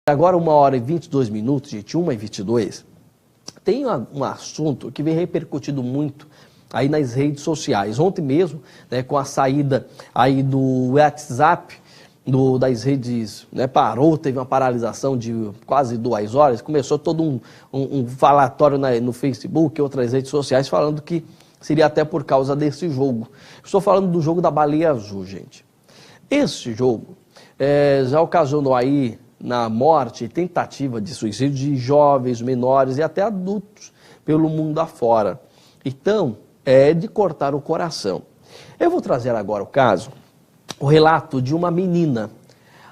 Agora 1h22, gente, 1h22, tem um assunto que vem repercutindo muito aí nas redes sociais. Ontem mesmo, né, com a saída aí do WhatsApp, das redes, né, parou, teve uma paralisação de quase 2 horas, começou todo um falatório no Facebook e outras redes sociais falando que seria até por causa desse jogo. Estou falando do jogo da Baleia Azul, gente. Esse jogo já ocasionou aí na morte e tentativa de suicídio de jovens, menores e até adultos pelo mundo afora. Então, é de cortar o coração. Eu vou trazer agora o relato de uma menina,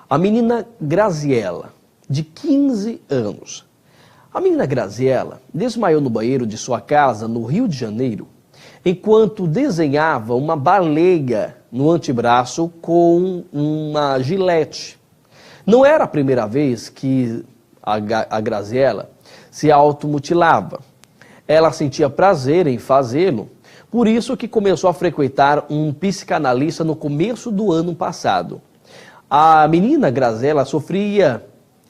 a menina Graziella, de 15 anos. A menina Graziella desmaiou no banheiro de sua casa, no Rio de Janeiro, enquanto desenhava uma baleia no antebraço com uma gilete. Não era a primeira vez que a Graziella se automutilava. Ela sentia prazer em fazê-lo, por isso que começou a frequentar um psicanalista no começo do ano passado. A menina Graziella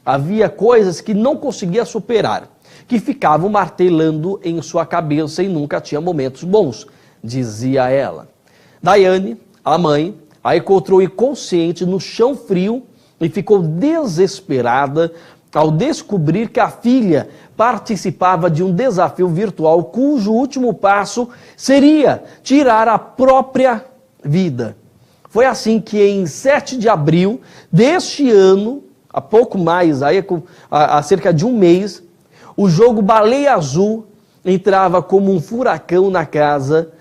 havia coisas que não conseguia superar, que ficavam martelando em sua cabeça e nunca tinha momentos bons, dizia ela. Daiane, a mãe, a encontrou inconsciente no chão frio e ficou desesperada ao descobrir que a filha participava de um desafio virtual cujo último passo seria tirar a própria vida. Foi assim que em 7 de abril deste ano, há pouco mais, há cerca de um mês, o jogo Baleia Azul entrava como um furacão na casa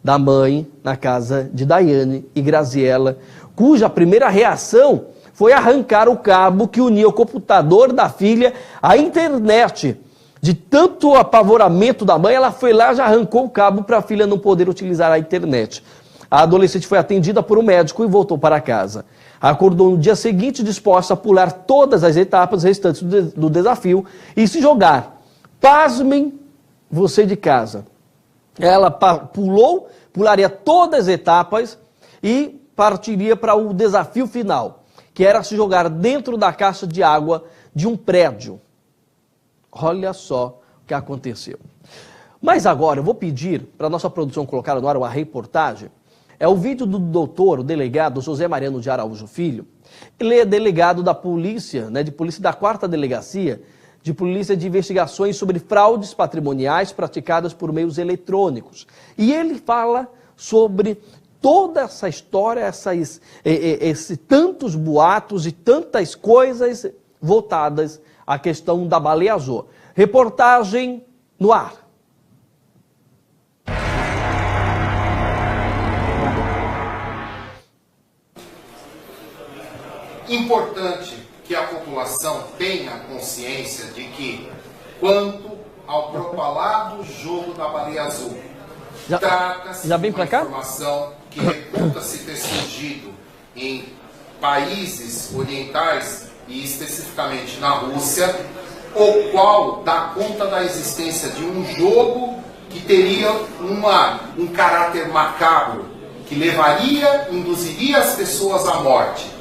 da mãe, na casa de Daiane e Graziella, cuja primeira reação foi arrancar o cabo que unia o computador da filha à internet. De tanto apavoramento da mãe, ela foi lá e já arrancou o cabo para a filha não poder utilizar a internet. A adolescente foi atendida por um médico e voltou para casa. Acordou no dia seguinte disposta a pular todas as etapas restantes do desafio e se jogar. Pasmem você de casa. Ela pularia todas as etapas e partiria para o desafio final, que era se jogar dentro da caixa de água de um prédio. Olha só o que aconteceu. Mas agora eu vou pedir para a nossa produção colocar no ar uma reportagem. É o vídeo do doutor, o delegado José Mariano de Araújo Filho. Ele é delegado da polícia, de polícia da 4ª Delegacia, de Polícia de Investigações sobre Fraudes Patrimoniais praticadas por meios eletrônicos. E ele fala sobre toda essa história, tantos boatos e tantas coisas voltadas à questão da Baleia Azul. Reportagem no ar. Importante que a população tenha consciência de que, quanto ao propalado jogo da Baleia Azul, trata-se de uma informação que reputa-se ter surgido em países orientais e especificamente na Rússia, o qual dá conta da existência de um jogo que teria um caráter macabro, que induziria as pessoas à morte.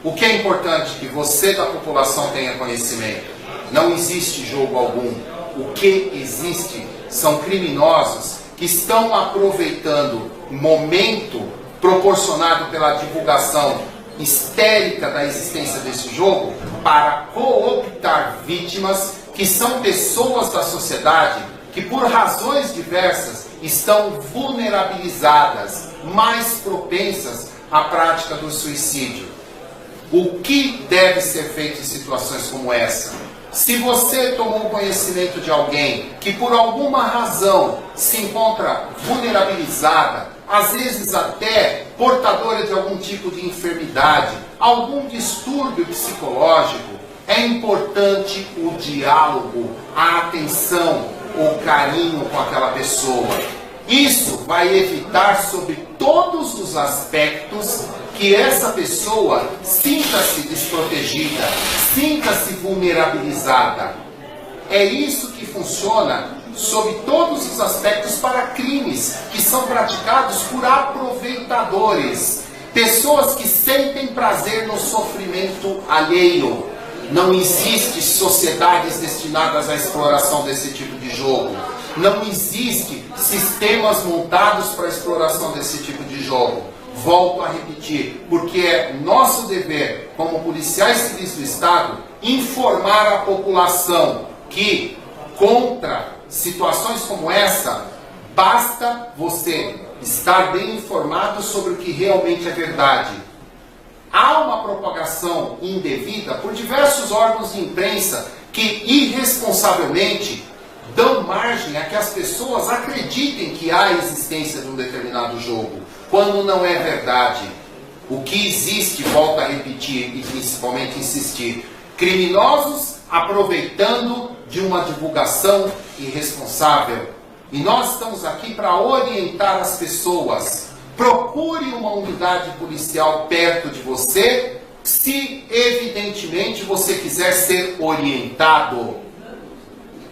O que é importante que você da população tenha conhecimento: não existe jogo algum. O que existe são criminosos que estão aproveitando o momento proporcionado pela divulgação histérica da existência desse jogo para cooptar vítimas que são pessoas da sociedade que por razões diversas estão vulnerabilizadas, mais propensas à prática do suicídio. O que deve ser feito em situações como essa? Se você tomou conhecimento de alguém que por alguma razão se encontra vulnerabilizada, às vezes até portadora de algum tipo de enfermidade, algum distúrbio psicológico, é importante o diálogo, a atenção, o carinho com aquela pessoa. Isso vai evitar, sob todos os aspectos, que essa pessoa sinta-se desprotegida, sinta-se vulnerabilizada. É isso que funciona sob todos os aspectos para crimes que são praticados por aproveitadores, pessoas que sentem prazer no sofrimento alheio. Não existe sociedades destinadas à exploração desse tipo de jogo. Não existe sistemas montados para a exploração desse tipo de jogo. Volto a repetir, porque é nosso dever, como policiais civis do Estado, informar a população que, contra situações como essa, basta você estar bem informado sobre o que realmente é verdade. Há uma propagação indevida por diversos órgãos de imprensa que irresponsavelmente dão margem a que as pessoas acreditem que há a existência de um determinado jogo, quando não é verdade. O que existe, volto a repetir e principalmente insistir, criminosos aproveitando de uma divulgação irresponsável. E nós estamos aqui para orientar as pessoas. Procure uma unidade policial perto de você, se evidentemente você quiser ser orientado.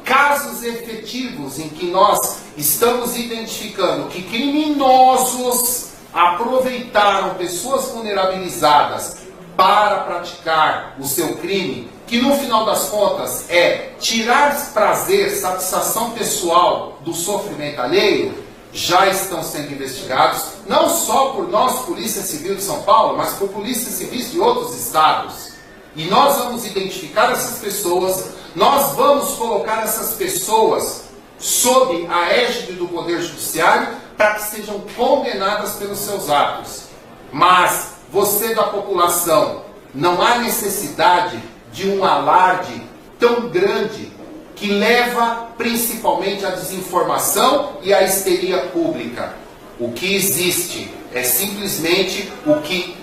Casos efetivos em que nós estamos identificando que criminosos aproveitaram pessoas vulnerabilizadas para praticar o seu crime, que no final das contas é tirar prazer, satisfação pessoal do sofrimento alheio, já estão sendo investigados, não só por nós, Polícia Civil de São Paulo, mas por polícias civis de outros estados. E nós vamos identificar essas pessoas, nós vamos colocar essas pessoas sob a égide do Poder Judiciário para que sejam condenadas pelos seus atos. Mas você da população, não há necessidade de um alarde tão grande que leva principalmente à desinformação e à histeria pública. O que existe é simplesmente o que,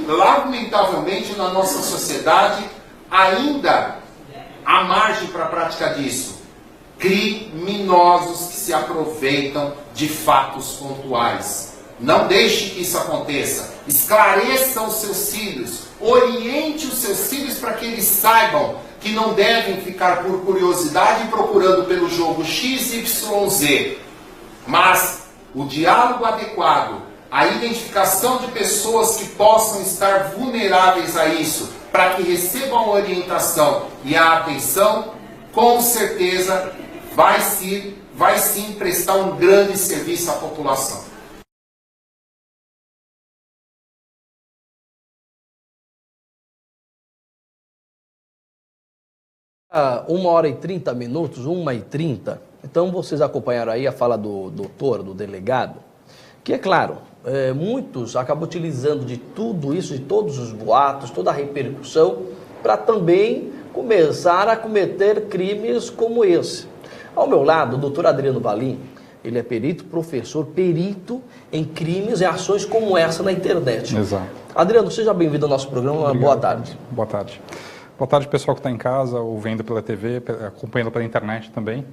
lamentavelmente, na nossa sociedade ainda há margem para a prática disso. Criminosos que se aproveitam de fatos pontuais. Não deixe que isso aconteça. Esclareça os seus filhos. Oriente os seus filhos para que eles saibam que não devem ficar por curiosidade procurando pelo jogo XYZ. Mas o diálogo adequado, a identificação de pessoas que possam estar vulneráveis a isso, para que recebam a orientação e a atenção, com certeza vai sim prestar um grande serviço à população. Ah, 1h30, 1h30. Então vocês acompanharam aí a fala do doutor, do delegado, que é claro, muitos acabam utilizando de tudo isso, de todos os boatos, toda a repercussão, para também começar a cometer crimes como esse. Ao meu lado, o doutor Adriano Valim, ele é perito, professor, perito em crimes e ações como essa na internet. Exato. Adriano, seja bem-vindo ao nosso programa. Obrigado. Boa tarde. Boa tarde. Boa tarde, pessoal que está em casa, ou vendo pela TV, acompanhando pela internet também.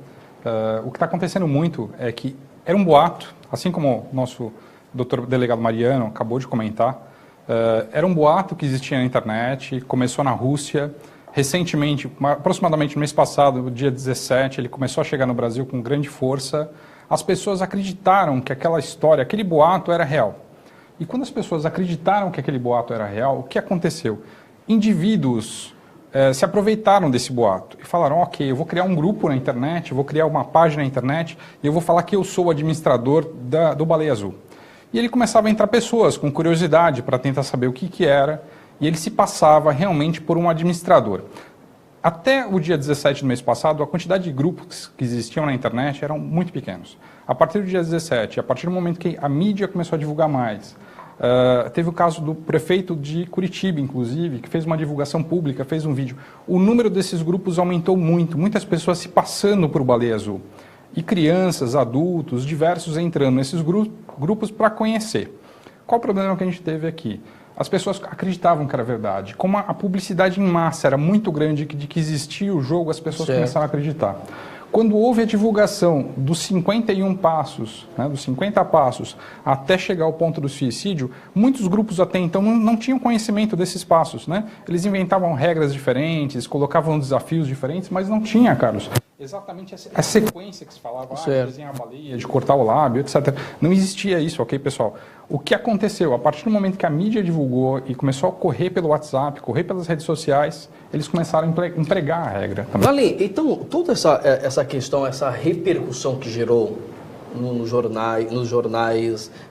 O que está acontecendo muito é que era um boato, assim como o nosso doutor delegado Mariano acabou de comentar, era um boato que existia na internet, começou na Rússia. Recentemente, aproximadamente no mês passado, dia 17, ele começou a chegar no Brasil com grande força. As pessoas acreditaram que aquela história, aquele boato era real. E quando as pessoas acreditaram que aquele boato era real, o que aconteceu? Indivíduos se aproveitaram desse boato e falaram, ok, eu vou criar um grupo na internet, vou criar uma página na internet e eu vou falar que eu sou o administrador do Baleia Azul. E ele começava a entrar pessoas com curiosidade para tentar saber o que era, e ele se passava realmente por um administrador. Até o dia 17 do mês passado, a quantidade de grupos que existiam na internet eram muito pequenos. A partir do dia 17, a partir do momento que a mídia começou a divulgar mais, teve o caso do prefeito de Curitiba, inclusive, que fez uma divulgação pública, fez um vídeo. O número desses grupos aumentou muito, muitas pessoas se passando por Baleia Azul. E crianças, adultos, diversos entrando nesses grupos para conhecer. Qual o problema que a gente teve aqui? As pessoas acreditavam que era verdade. Como a publicidade em massa era muito grande de que existia o jogo, as pessoas começaram a acreditar. Quando houve a divulgação dos 51 passos, dos 50 passos, até chegar ao ponto do suicídio, muitos grupos até então não tinham conhecimento desses passos. Eles inventavam regras diferentes, colocavam desafios diferentes, mas não tinha, Carlos, exatamente a sequência que se falava, de desenhar a baleia, de cortar o lábio, etc. Não existia isso, ok, pessoal? O que aconteceu? A partir do momento que a mídia divulgou e começou a correr pelo WhatsApp, correr pelas redes sociais, eles começaram a empregar a regra também. Valim, então, toda essa questão, essa repercussão que gerou nos jornais,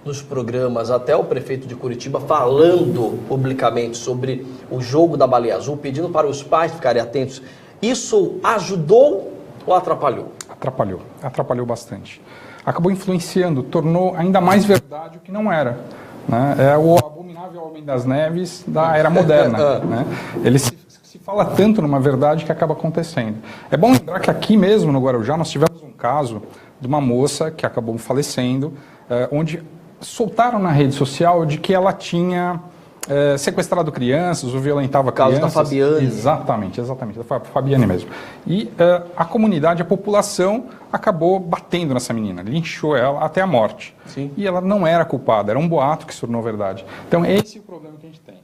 nos programas, até o prefeito de Curitiba falando publicamente sobre o jogo da baleia azul, pedindo para os pais ficarem atentos, isso ajudou ou atrapalhou? Atrapalhou bastante. Acabou influenciando, tornou ainda mais verdade o que não era. Né? É o abominável Homem das Neves da era moderna. Né? Ele se fala tanto numa verdade que acaba acontecendo. É bom lembrar que aqui mesmo no Guarujá nós tivemos um caso de uma moça que acabou falecendo, onde soltaram na rede social de que ela tinha sequestrado crianças ou violentava crianças. Caso da Fabiane. Exatamente, da Fabiane mesmo. E a comunidade, a população, acabou batendo nessa menina, linchou ela até a morte. Sim. E ela não era culpada, era um boato que se tornou verdade. Então esse é o problema que a gente tem.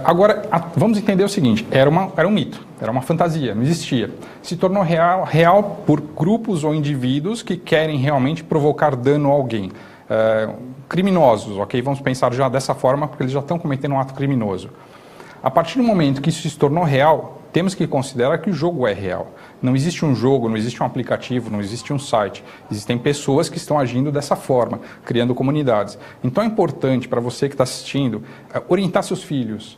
Agora, vamos entender o seguinte, era um mito, era uma fantasia, não existia. Se tornou real por grupos ou indivíduos que querem realmente provocar dano a alguém. Criminosos, ok? Vamos pensar já dessa forma, porque eles já estão cometendo um ato criminoso. A partir do momento que isso se tornou real, temos que considerar que o jogo é real. Não existe um jogo, não existe um aplicativo, não existe um site. Existem pessoas que estão agindo dessa forma, criando comunidades. Então é importante para você que está assistindo, orientar seus filhos.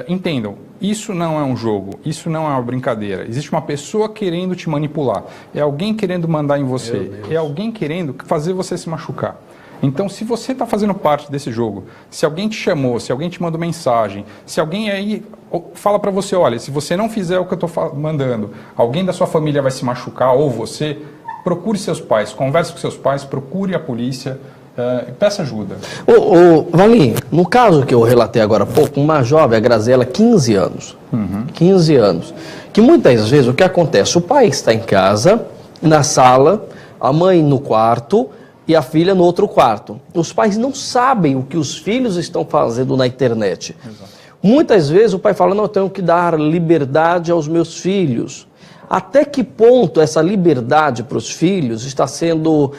Entendam, isso não é um jogo, isso não é uma brincadeira. Existe uma pessoa querendo te manipular. É alguém querendo mandar em você. É alguém querendo fazer você se machucar. Então, se você está fazendo parte desse jogo, se alguém te chamou, se alguém te mandou mensagem, se alguém aí fala para você, olha, se você não fizer o que eu estou mandando, alguém da sua família vai se machucar, ou você, procure seus pais, converse com seus pais, procure a polícia, peça ajuda. Valim, no caso que eu relatei agora há pouco, uma jovem, a Graziela, 15 anos, 15 anos, que muitas vezes o que acontece, o pai está em casa, na sala, a mãe no quarto, e a filha no outro quarto. Os pais não sabem o que os filhos estão fazendo na internet. Exato. Muitas vezes o pai fala, não, eu tenho que dar liberdade aos meus filhos. Até que ponto essa liberdade para os filhos está sendo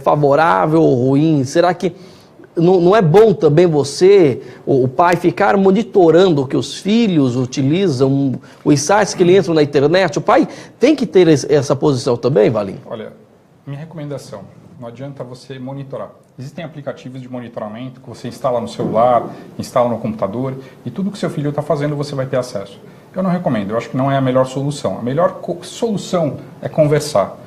favorável ou ruim? Será que não é bom também você, o pai, ficar monitorando o que os filhos utilizam, os sites que eles entram na internet? O pai tem que ter essa posição também, Valim? Olha, minha recomendação, não adianta você monitorar. Existem aplicativos de monitoramento que você instala no celular, instala no computador, e tudo que seu filho está fazendo você vai ter acesso. Eu não recomendo, eu acho que não é a melhor solução. A melhor solução é conversar.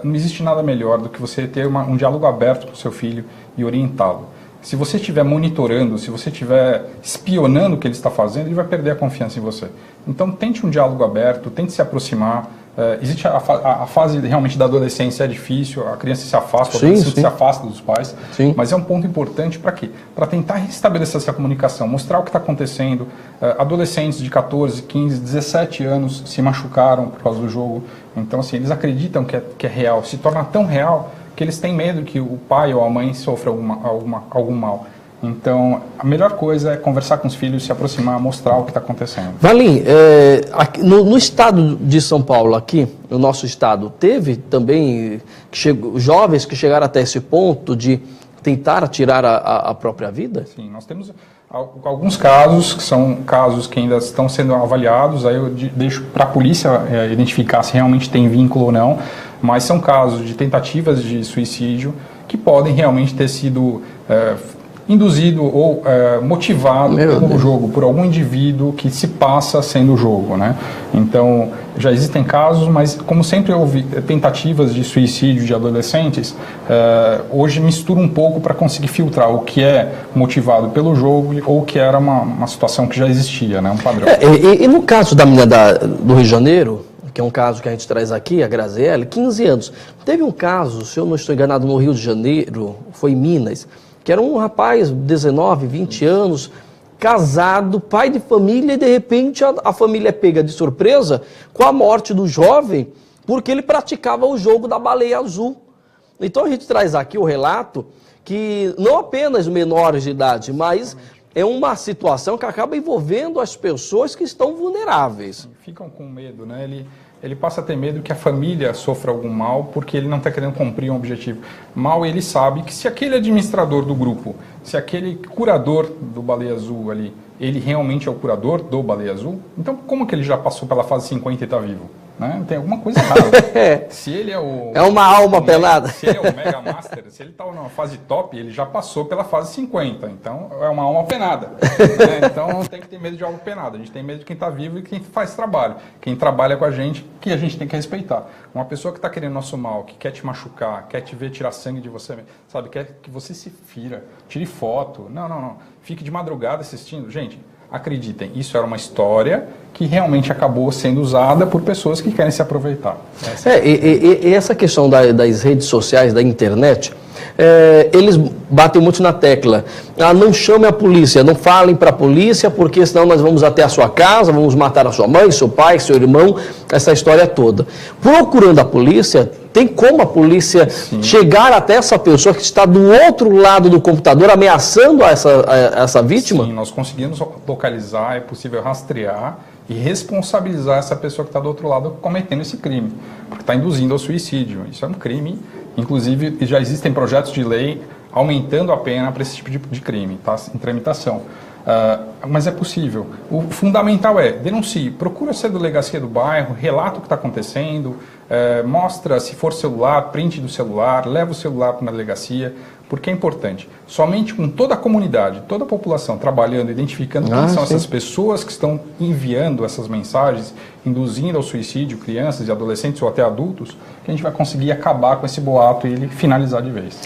Não existe nada melhor do que você ter um diálogo aberto com o seu filho e orientá-lo. Se você estiver monitorando, se você estiver espionando o que ele está fazendo, ele vai perder a confiança em você. Então tente um diálogo aberto, tente se aproximar. Existe a fase realmente da adolescência, é difícil, a criança se afasta, se afasta dos pais, mas é um ponto importante para quê? Para tentar restabelecer essa comunicação, mostrar o que está acontecendo. Adolescentes de 14, 15, 17 anos se machucaram por causa do jogo, então assim, eles acreditam que é real, se torna tão real que eles têm medo que o pai ou a mãe sofra algum mal. Então, a melhor coisa é conversar com os filhos, se aproximar, mostrar o que está acontecendo. Valim, no estado de São Paulo, aqui, no nosso estado, teve também jovens que chegaram até esse ponto de tentar tirar a própria vida? Sim, nós temos alguns casos, que são casos que ainda estão sendo avaliados, aí eu deixo para a polícia identificar se realmente tem vínculo ou não, mas são casos de tentativas de suicídio que podem realmente ter sido induzido ou motivado pelo jogo, por algum indivíduo que se passa sendo o jogo, né? Então, já existem casos, mas como sempre houve tentativas de suicídio de adolescentes, hoje mistura um pouco para conseguir filtrar o que é motivado pelo jogo ou o que era uma situação que já existia, né? Um padrão. E no caso da menina do Rio de Janeiro, que é um caso que a gente traz aqui, a Graziella, 15 anos. Teve um caso, se eu não estou enganado, no Rio de Janeiro, foi em Minas, que era um rapaz, 19, 20 anos, casado, pai de família, e de repente a família é pega de surpresa com a morte do jovem, porque ele praticava o jogo da baleia azul. Então a gente traz aqui o relato que não apenas menores de idade, mas é uma situação que acaba envolvendo as pessoas que estão vulneráveis. ficam com medo, né? Ele passa a ter medo que a família sofra algum mal porque ele não está querendo cumprir um objetivo. Mal ele sabe que se aquele administrador do grupo, se aquele curador do Baleia Azul ali, ele realmente é o curador do Baleia Azul, então como que ele já passou pela fase 50 e está vivo? Né? Tem alguma coisa errada. Se ele é o... É uma alma pelada. Se ele é o Mega Master, se ele está numa fase top, ele já passou pela fase 50. Então, é uma alma penada. Né? Então, não tem que ter medo de alma penada. A gente tem medo de quem está vivo e quem faz trabalho. Quem trabalha com a gente, que a gente tem que respeitar. Uma pessoa que está querendo nosso mal, que quer te machucar, quer te ver tirar sangue de você, sabe? Quer que você se fira, tire foto. Não. Fique de madrugada assistindo. Gente, acreditem, isso era uma história que realmente acabou sendo usada por pessoas que querem se aproveitar. E essa questão das redes sociais, da internet, eles batem muito na tecla. Não chame a polícia, não falem para a polícia, porque senão nós vamos até a sua casa, vamos matar a sua mãe, seu pai, seu irmão, essa história toda. Procurando a polícia, tem como a polícia chegar até essa pessoa que está do outro lado do computador, ameaçando essa vítima? Sim, nós conseguimos localizar, é possível rastrear e responsabilizar essa pessoa que está do outro lado cometendo esse crime, porque está induzindo ao suicídio. Isso é um crime, inclusive já existem projetos de lei aumentando a pena para esse tipo de crime, está em tramitação. Mas é possível. O fundamental é denuncie, procura ser delegacia do bairro, relata o que está acontecendo, mostra, se for celular, print do celular, leva o celular para a delegacia, porque é importante. Somente com toda a comunidade, toda a população trabalhando, identificando quem são essas pessoas que estão enviando essas mensagens, induzindo ao suicídio crianças e adolescentes ou até adultos, que a gente vai conseguir acabar com esse boato e ele finalizar de vez.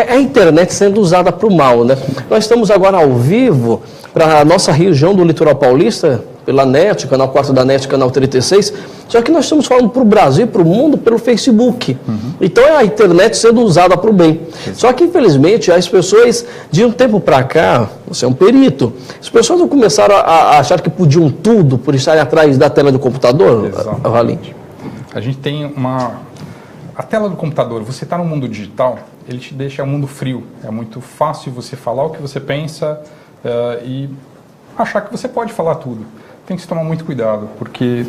A internet sendo usada para o mal, né? Nós estamos agora ao vivo para a nossa região do litoral paulista, pela NET, canal 4 da NET, canal 36, só que nós estamos falando para o Brasil e para o mundo pelo Facebook. Então é a internet sendo usada para o bem. Só que, infelizmente, as pessoas, de um tempo para cá, você é um perito, as pessoas não começaram a achar que podiam tudo por estarem atrás da tela do computador, Valim? A gente tem a tela do computador, você está no mundo digital, ele te deixa um mundo frio. É muito fácil você falar o que você pensa e achar que você pode falar tudo. Tem que se tomar muito cuidado, porque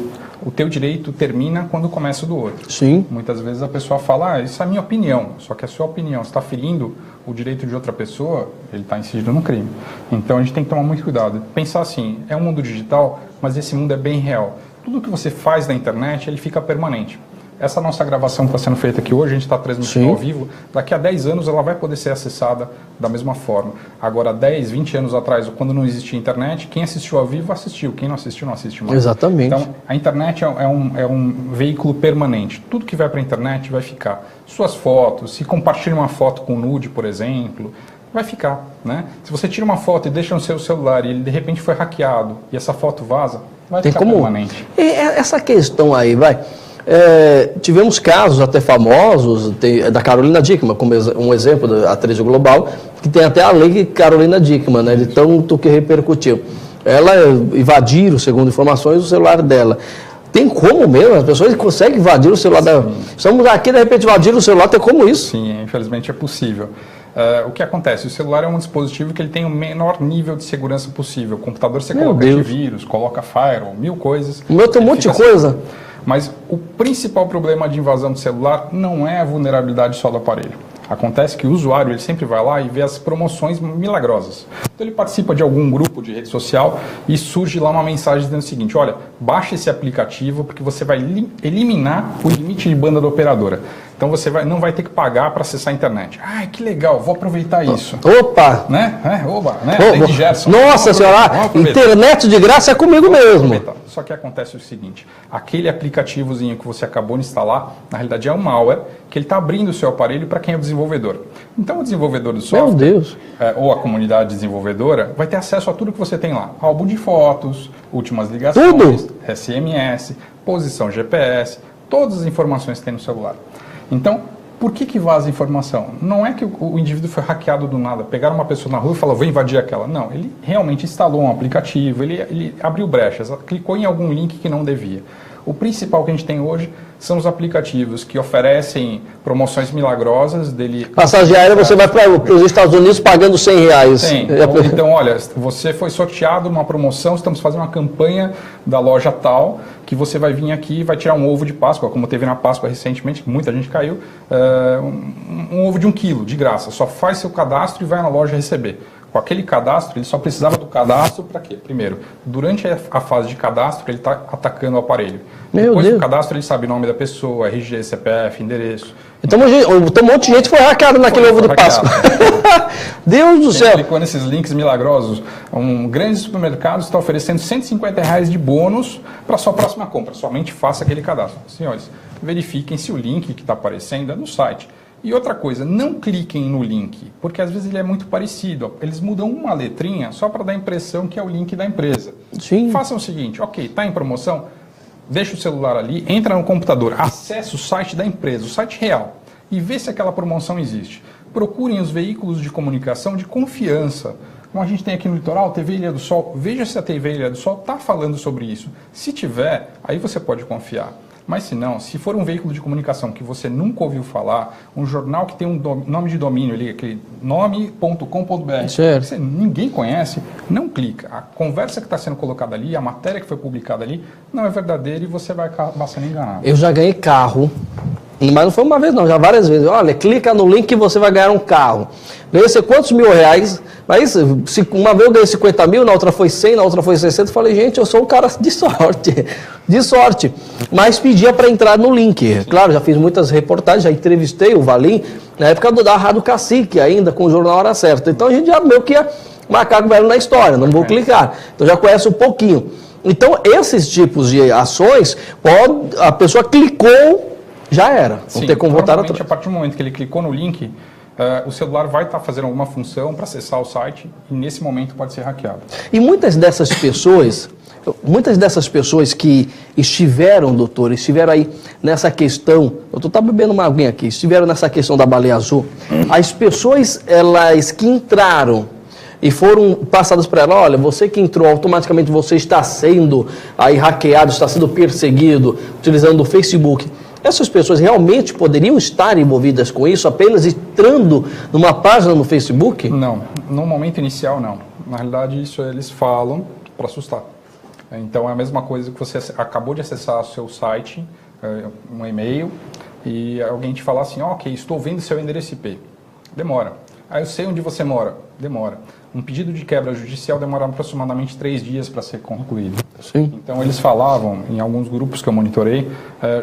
o teu direito termina quando começa o do outro. Sim. Muitas vezes a pessoa fala, isso é a minha opinião, só que a sua opinião está ferindo o direito de outra pessoa, ele está incidindo no crime. Então a gente tem que tomar muito cuidado. Pensar assim, é um mundo digital, mas esse mundo é bem real. Tudo que você faz na internet, ele fica permanente. Essa nossa gravação que está sendo feita aqui hoje, a gente está transmitindo ao vivo, daqui a 10 anos ela vai poder ser acessada da mesma forma. Agora, 10, 20 anos atrás, quando não existia internet, quem assistiu ao vivo assistiu, quem não assistiu não assiste mais. Exatamente. Então, a internet é um veículo permanente. Tudo que vai para a internet vai ficar. Suas fotos, se compartilha uma foto com nude, por exemplo, vai ficar, né? Se você tira uma foto e deixa no seu celular e ele de repente foi hackeado e essa foto vaza, vai ficar permanente. Essa questão aí, tivemos casos até famosos, da Carolina Dickmann, como um exemplo da atriz global, que tem até a lei Carolina Dickmann, né, de tanto que repercutiu. Ela invadiram, segundo informações, o celular dela. Tem como mesmo? As pessoas conseguem invadir o celular dela. Estamos aqui, de repente, invadir o celular, tem como isso? Sim, infelizmente é possível. O que acontece? O celular é um dispositivo que ele tem o menor nível de segurança possível. O computador você coloca antivírus, coloca firewall, 1000 coisas. O meu tem um monte de coisa. Mas o principal problema de invasão do celular não é a vulnerabilidade só do aparelho. Acontece que o usuário ele sempre vai lá e vê as promoções milagrosas. Então ele participa de algum grupo de rede social e surge lá uma mensagem dizendo o seguinte, olha, baixe esse aplicativo porque você vai eliminar o limite de banda da operadora. Então você não vai ter que pagar para acessar a internet. Ai, que legal, vou aproveitar isso. Opa! Né? Oba, né? De Gerson. Nossa senhora, internet de graça é comigo mesmo. Só que acontece o seguinte, aquele aplicativozinho que você acabou de instalar, na realidade é um malware, que ele está abrindo o seu aparelho para quem é o desenvolvedor. Então o desenvolvedor do software, meu Deus, ou a comunidade desenvolvedora, vai ter acesso a tudo que você tem lá. Álbum de fotos, últimas ligações, tudo. SMS, posição GPS, todas as informações que tem no celular. Então, por que vaza a informação? Não é que o indivíduo foi hackeado do nada, pegaram uma pessoa na rua e falaram, vou invadir aquela. Não, ele realmente instalou um aplicativo, ele abriu brechas, clicou em algum link que não devia. O principal que a gente tem hoje são os aplicativos que oferecem promoções milagrosas dele. Passagem aérea, você vai para os Estados Unidos pagando R$100. Sim. Então, olha, você foi sorteado numa promoção, estamos fazendo uma campanha da loja tal, que você vai vir aqui e vai tirar um ovo de Páscoa, como teve na Páscoa recentemente, que muita gente caiu, um ovo de 1 quilo, de graça. Só faz seu cadastro e vai na loja receber. Com aquele cadastro, ele só precisava do cadastro para quê? Primeiro, durante a fase de cadastro, ele está atacando o aparelho. Depois do cadastro, ele sabe o nome da pessoa, RG, CPF, endereço. Então, um monte de gente foi hackeado naquele ovo de Páscoa. Deus do céu! Clicou nesses links milagrosos. Um grande supermercado está oferecendo R$150 de bônus para a sua próxima compra. Somente faça aquele cadastro. Senhores, verifiquem se o link que está aparecendo é no site. E outra coisa, não cliquem no link, porque às vezes ele é muito parecido. Eles mudam uma letrinha só para dar a impressão que é o link da empresa. Sim. Façam o seguinte, ok, está em promoção, deixa o celular ali, entra no computador, acesse o site da empresa, o site real, e vê se aquela promoção existe. Procurem os veículos de comunicação de confiança. Como a gente tem aqui no litoral, TV Ilha do Sol, veja se a TV Ilha do Sol está falando sobre isso. Se tiver, aí você pode confiar. Mas se não, se for um veículo de comunicação que você nunca ouviu falar, um jornal que tem um nome de domínio ali, aquele nome.com.br, ninguém conhece, não clica. A conversa que está sendo colocada ali, a matéria que foi publicada ali, não é verdadeira e você vai acabar sendo enganado. Eu já ganhei carro, mas não foi uma vez não, já várias vezes. Olha, clica no link que você vai ganhar um carro. Ganhei quantos R$1.000, mas se uma vez eu ganhei 50 mil, na outra foi 100, na outra foi 60, falei, gente, eu sou um cara de sorte, mas pedia para entrar no link. Claro, já fiz muitas reportagens, já entrevistei o Valim, na época da Rádio Cacique ainda, com o Jornal Hora Certa. Então a gente já meio que ia marcar com velho na história, não vou clicar. Então já conhece um pouquinho. Então esses tipos de ações, a pessoa clicou, já era, não ter como voltar atrás. A partir do momento que ele clicou no link, o celular vai estar fazendo alguma função para acessar o site e nesse momento pode ser hackeado. E muitas dessas pessoas que estiveram, doutor, estiveram aí nessa questão, eu estou bebendo uma aguinha aqui, estiveram nessa questão da baleia azul, as pessoas elas que entraram e foram passadas para ela, olha, você que entrou, automaticamente você está sendo aí hackeado, está sendo perseguido, utilizando o Facebook. Essas pessoas realmente poderiam estar envolvidas com isso, apenas entrando numa página no Facebook? Não, no momento inicial não. Na realidade, isso eles falam para assustar. Então é a mesma coisa que você acabou de acessar o seu site, um e-mail, e alguém te falar assim, ok, estou vendo seu endereço IP. Demora. Eu sei onde você mora. Demora. Um pedido de quebra judicial demora aproximadamente 3 dias para ser concluído. Sim. Então eles falavam, em alguns grupos que eu monitorei,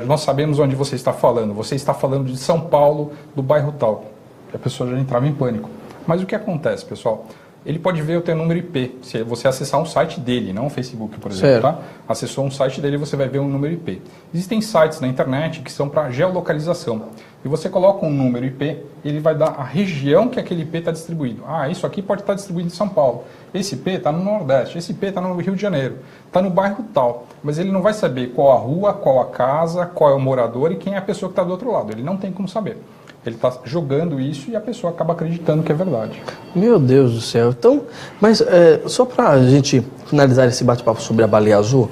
nós sabemos onde você está falando. Você está falando de São Paulo, do bairro tal. A pessoa já entrava em pânico. Mas o que acontece, pessoal? Ele pode ver o teu número IP. Se você acessar um site dele, não o Facebook, por exemplo, tá? Acessou um site dele, você vai ver um número IP. Existem sites na internet que são para geolocalização. E você coloca um número IP, ele vai dar a região que aquele IP está distribuído. Isso aqui pode estar distribuído em São Paulo. Esse IP está no Nordeste, esse IP está no Rio de Janeiro, está no bairro tal. Mas ele não vai saber qual a rua, qual a casa, qual é o morador e quem é a pessoa que está do outro lado. Ele não tem como saber. Ele está jogando isso e a pessoa acaba acreditando que é verdade. Meu Deus do céu. Então, mas só para a gente finalizar esse bate-papo sobre a baleia azul,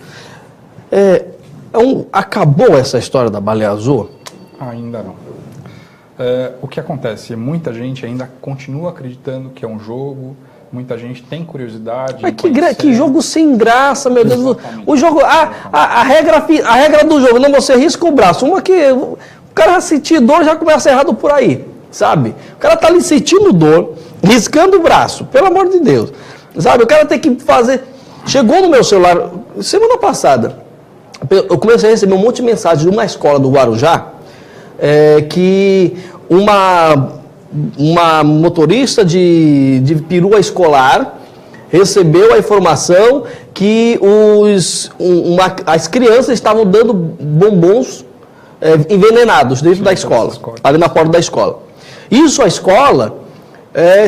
acabou essa história da baleia azul? Ainda não. O que acontece? Muita gente ainda continua acreditando que é um jogo, muita gente tem curiosidade. Mas que jogo sem graça, meu Deus. Exatamente. O jogo, a regra do jogo, não, você risca o braço. Uma que o cara sentir dor já começa errado por aí, sabe? O cara tá ali sentindo dor, riscando o braço, pelo amor de Deus. Sabe, o cara tem que fazer... Chegou no meu celular, semana passada, eu comecei a receber um monte de mensagem de uma escola do Guarujá, que uma motorista de perua escolar recebeu a informação que as crianças estavam dando bombons envenenados dentro da escola, ali na porta da escola. Isso a escola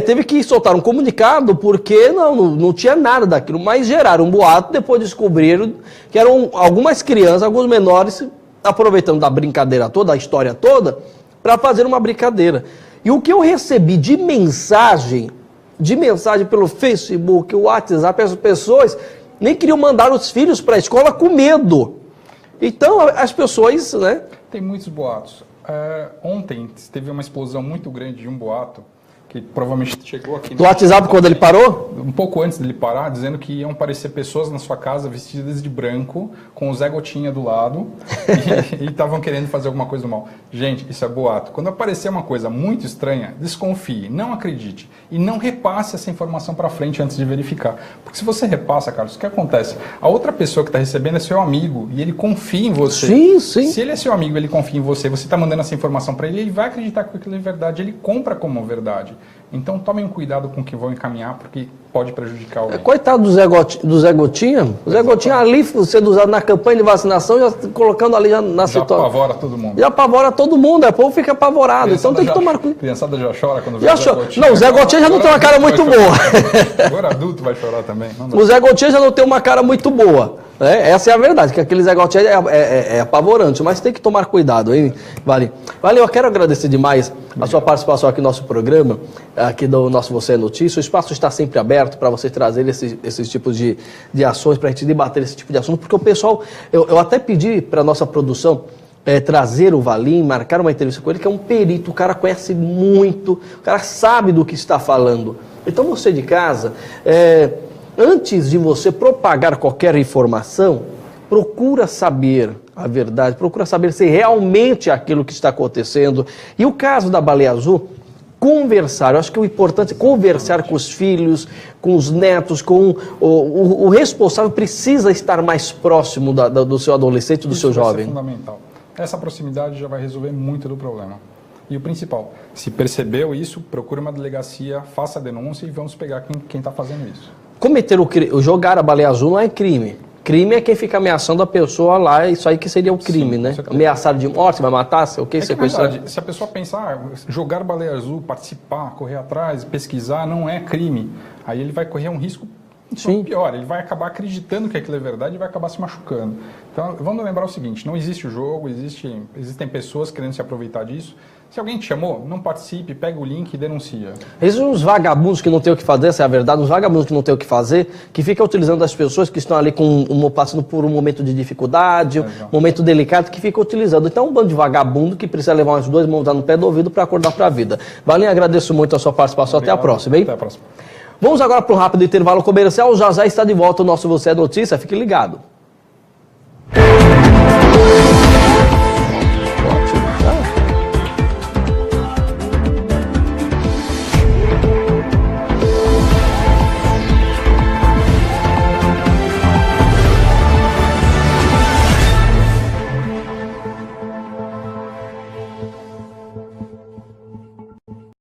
teve que soltar um comunicado porque não tinha nada daquilo, mas geraram um boato, depois descobriram que eram algumas crianças, alguns menores, aproveitando da brincadeira toda, a história toda, para fazer uma brincadeira. E o que eu recebi de mensagem pelo Facebook, o WhatsApp, as pessoas nem queriam mandar os filhos para a escola com medo. Então, as pessoas, né? Tem muitos boatos. Ontem teve uma explosão muito grande de um boato, que provavelmente chegou aqui... Do WhatsApp, quando ele parou? Um pouco antes dele parar, dizendo que iam aparecer pessoas na sua casa vestidas de branco, com o Zé Gotinha do lado, e estavam querendo fazer alguma coisa do mal. Gente, isso é boato. Quando aparecer uma coisa muito estranha, desconfie, não acredite. E não repasse essa informação para frente antes de verificar. Porque se você repassa, Carlos, o que acontece? A outra pessoa que está recebendo é seu amigo, e ele confia em você. Sim, sim. Se ele é seu amigo, ele confia em você, você está mandando essa informação para ele, ele vai acreditar que aquilo é verdade, ele compra como verdade. Então tomem um cuidado com o que vão encaminhar, porque pode prejudicar alguém. Coitado do Zé Gotinha. O Zé Gotinha ali sendo usado na campanha de vacinação, já colocando ali na situação. Já apavora todo mundo. Já apavora todo mundo, o povo fica apavorado. Então tem que tomar cuidado. A criançada já chora quando vê Já o Zé chora. Gotinha. Não, o Zé Gotinha já não tem uma cara muito boa. Agora adulto vai chorar também. O Zé Gotinha já não tem uma cara muito boa. Essa é a verdade, que aquele Zé Gotinha é apavorante, mas tem que tomar cuidado, hein, Vale? Valeu, eu quero agradecer demais a sua participação aqui no nosso programa, aqui do nosso Você é Notícia. O espaço está sempre aberto para você trazer esses tipos de ações, para a gente debater esse tipo de assunto, porque o pessoal, eu até pedi para a nossa produção trazer o Valim, marcar uma entrevista com ele, que é um perito, o cara conhece muito, o cara sabe do que está falando. Então você de casa... antes de você propagar qualquer informação, procura saber a verdade, procura saber se realmente é aquilo que está acontecendo. E o caso da Baleia Azul, conversar. Eu acho que o importante é conversar com os filhos, com os netos, com o responsável precisa estar mais próximo do seu adolescente, do seu jovem. Isso é fundamental. Essa proximidade já vai resolver muito do problema. E o principal, se percebeu isso, procure uma delegacia, faça a denúncia e vamos pegar quem está fazendo isso. Cometer jogar a baleia azul não é crime. Crime é quem fica ameaçando a pessoa lá, isso aí que seria o crime, sim, né? Ameaçar de morte, vai matar, o que sequestrar. Se a pessoa pensar, jogar baleia azul, participar, correr atrás, pesquisar, não é crime. Aí ele vai correr um risco pior, ele vai acabar acreditando que aquilo é verdade e vai acabar se machucando. Então, vamos lembrar o seguinte, não existe o jogo, existem pessoas querendo se aproveitar disso. Se alguém te chamou, não participe, pega o link e denuncia. Existem uns vagabundos que não tem o que fazer, essa é a verdade, uns vagabundos que não tem o que fazer, que ficam utilizando as pessoas que estão ali passando por um momento de dificuldade, um momento delicado, que ficam utilizando. Então, um bando de vagabundo que precisa levar umas 2 mãos no pé do ouvido para acordar para a vida. Valim, agradeço muito a sua participação. Obrigado. Até a próxima, hein? Até a próxima. Vamos agora para um rápido intervalo comercial. Já está de volta o nosso Você é Notícia. Fique ligado.